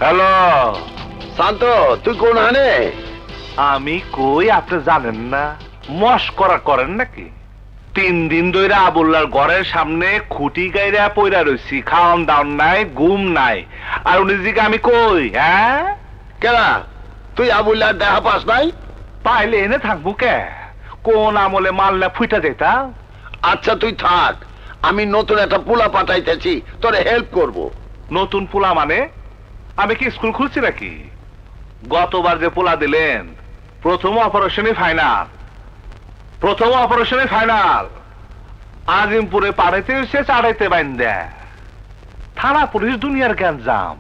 Hello শান্ত, তুই কোন হানে? আমি কই আপনি জানেন না? মস্করা করেন নাকি? 3 দিন ধরে আবুল্লার ঘরের সামনে খুঁটি গাইরা পইরা রইছি, খাওয়ান দাওন নাই, ঘুম নাই। আর উনি জিকে আমি কই, হ্যাঁ? কেনা তুই আবুল্লার দেখা পাস নাই? পাইলে এনে থাকবো কে? কোন আমলে মারলে ফুইটা যেতা? আচ্ছা তুই থাক, আমি নতুন একটা পোলা পাঠাইতেছি, তোরে হেল্প করব। নতুন পোলা মানে? আমি কি স্কুল খুলছি নাকি? গতবার যে পোলা দিলেন, প্রথম অপারেশনই ফাইনাল। আজিমপুরে পাঠাইতে হয়েছে চাড়াইতে বাইন্দা। থানা পুলিশ দুনিয়ার গ্যাঞ্জাম,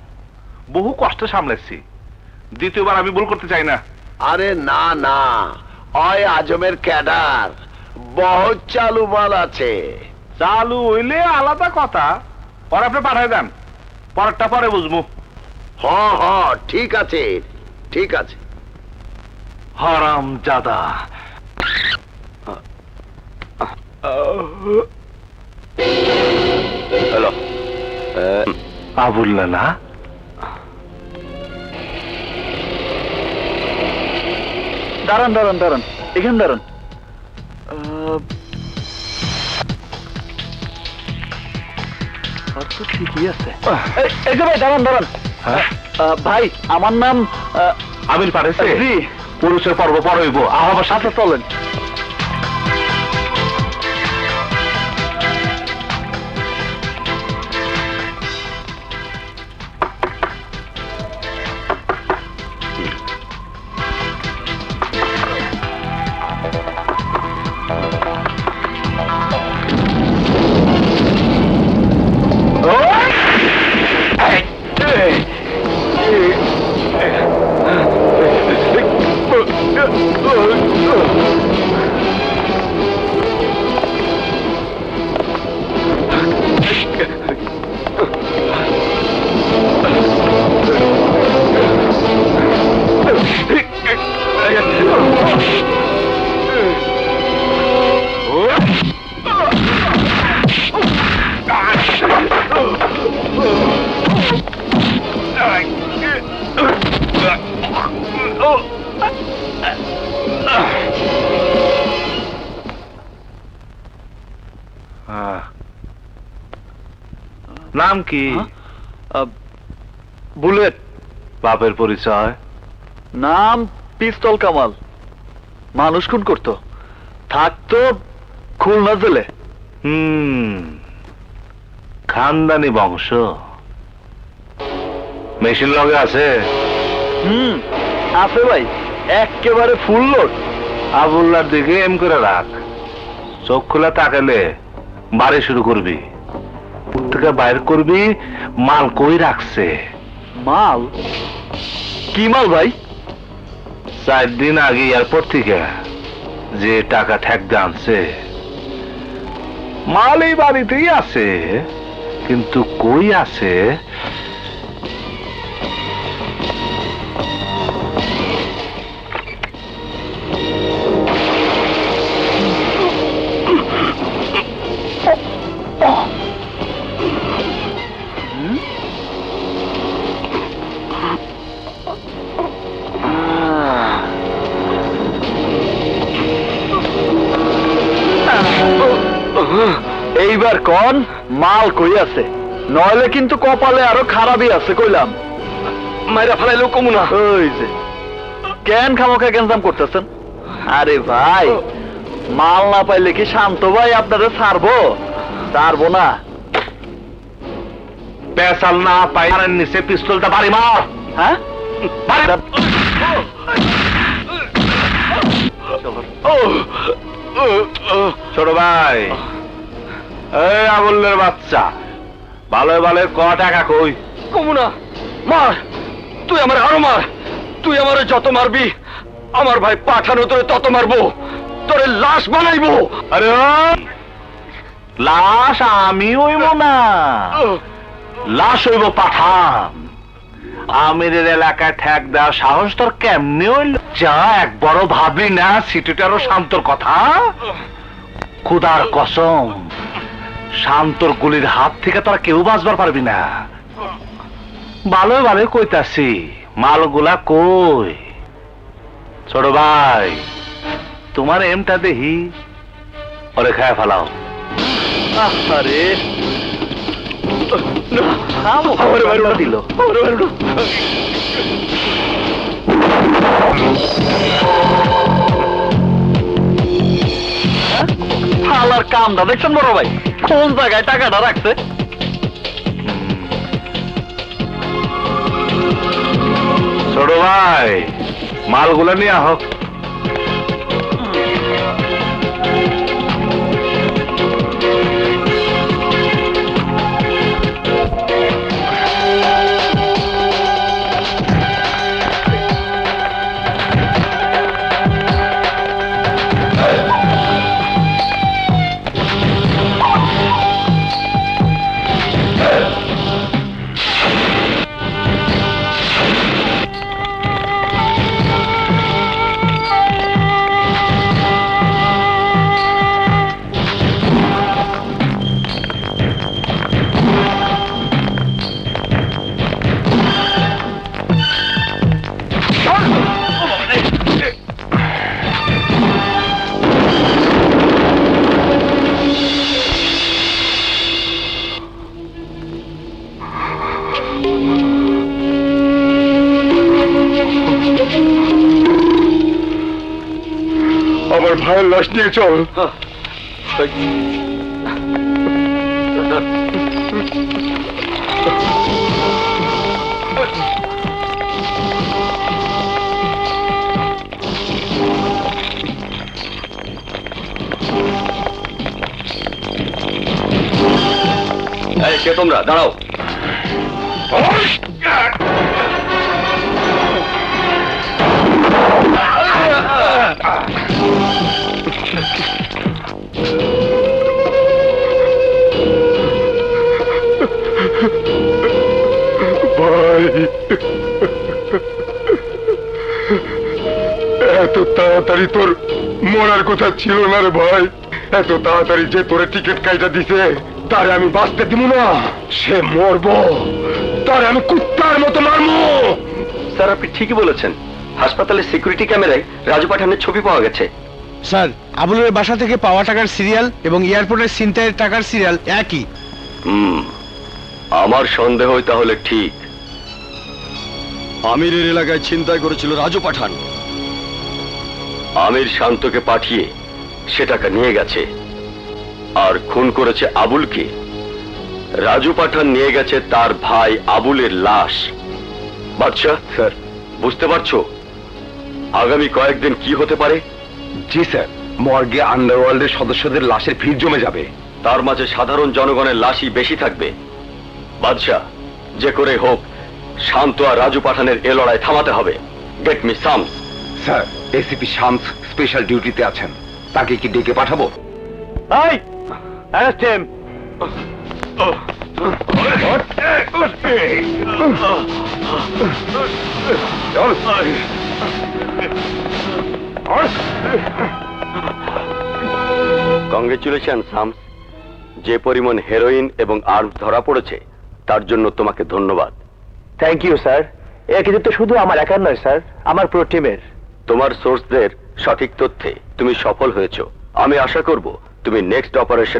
বহু কষ্ট সামলেছি। দ্বিতীয়বার আমি ভুল করতে চাই না। আরে না না, ওই আজমের ক্যাডার বহুত চালু মাল আছে। চালু হইলে আলাদা কথা, পরে আপনি পাঠাই দেন, পরেরটা পরে বুঝবো। হ হ, ঠিক আছে ঠিক আছে। হারাম জাদা। হ্যালো, আবুল্লা না? দাঁড়ান দাঁড়ান দাঁড়ান, এখানে দাঁড়ান। ঠিকই আছে। এই যে ভাই, দাঁড়ান দাঁড়ান। হ্যাঁ? ভাই, আমার নাম আমির পাঠাইছে? জি। পুরুষের পর্ব পরে হইব, আমার সাথে চলেন। নাম কি? বুলেট। বাপের পরিচয়? নাম পিস্তল কামাল। মানুষ খুন করতো, থাকতো খুলনা জেলে। খানদানি বংশ। মেশিন লগে আছে? আছে ভাই, একেবারে ফুল লোড। আবুল্লার দিকে এম করে রাখ, চোখ খোলা তাকালে বাড়ি শুরু করবি, থেকে বাইর করবি মাল কই রাখছে। মাল? কি মাল ভাই? 4 দিন আগে এয়ারপোর্ট থেকে যে টাকা ঠেকতে আনছে, মাল এই বাড়িতেই আছে, কিন্তু কই আছে এইবার কোন মাল কই আছে, নইলে কিন্তু কপালে আরো খারাপই আছে কইলাম। মাইরা ফেলাইলো কমুনা। ওই যে কেন খামোখা গ্যাঞ্জাম করতেছেন? আরে ভাই, মাল না পাইলে কি শান্ত ভাই আপনারা ছাড়বো? ছাড়বো না। পেশাল না পাই নিচে পিস্তলটা বাড়ি মার। হ্যাঁ, ছোট ভাই, এই আবুল্লের বাচ্চা, ভালো ভালো ক টাকা কই? কমুনা মার, তুই আমার আরো মার, তুই আমার যত মারবি আমার ভাই পাঠানো তোরে তত মারবো, তোরে লাশ বানাইবো। আরে লাশ আমি হইব না, লাশ হইব পাঠান। আমিরের এলাকায় ঠেক দেওয়ার সাহস তোর কেমনে হইল? যা এক বড় ভাবলি না সিটিটারও শান্তর কথা। খুদার কসম, শান্তর গুলির হাত থেকে তোরা কেউ বাঁচবার পারবি না। ভালো ভালো কইতাছি, মালগুলা কই? ছোট ভাই, তোমার এমটা দেখি, ওরে খায় ফেলাও। আরে দিল হালার কামটা দেখছেন বড় ভাই, কোন জায়গায় টাকাটা রাখছে? ছোট ভাই, মালগুলা নিয়ে আহ। আমার ভাইয়ের লাশ নিয়ে চল। কে তোমরা? দাঁড়াও। ভাই, এত তাড়াতাড়ি তোর মরার কথা ছিল না রে ভাই। এত তাড়াতাড়ি যে তোরে টিকিট কাইটা দিছে তারে আমি বাঁচতে দিব না। সে মরবো, তারে আমি কুত্তার মতো মারবো। স্যার, আপনি ঠিকই বলেছেন। হাসপাতালের সিকিউরিটি ক্যামেরায় রাজু পাঠানের ছবি পাওয়া গেছে। স্যার, আবুলের বাসা থেকে পাওয়া টাকার সিরিয়াল এবং এয়ারপোর্টের ছিনতাইয়ের টাকার সিরিয়াল একই। আমার সন্দেহ তাহলে ঠিক। আমিরের এলাকায় ছিনতাই করেছিল রাজু পাঠান। আমির শান্তকে পাঠিয়ে সে টাকা নিয়ে গেছে, আর খুন করেছে আবুলকে। রাজু পাঠান নিয়ে গেছে তার ভাই আবুলের লাশ। বাদশা স্যার, বুঝতে পারছো আগামী কয়েকদিন কি হতে পারে? জি স্যার, মর্গে আন্ডারওয়ার্ল্ডের সদস্যদের লাশের ভিড় জমে যাবে। তার মাঝে সাধারণ জনগণের লাশই বেশি থাকবে। বাদশাহ, যে করে হোক শান্ত আর রাজু পাঠানের এ লড়াই থামাতে হবে। Get me Shams. Sir, ACP Shams special ডিউটিতে আছেন, তাকে কি ডেকে পাঠাবো? এই অ্যারেস্ট হিম। কংগ্রেচুলেশন শামস। যে পরিমাণ হেরোইন এবং আর্মস ধরা পড়েছে তার জন্য তোমাকে ধন্যবাদ। Thank you sir. এ কিন্তু তো শুধু আমার একার নয় স্যার, আমার পুরো টিমের। তোমার সোর্সদের সঠিক তথ্যে তুমি সফল হয়েছো। আমি আশা করব তুমি নেক্সট অপারেশন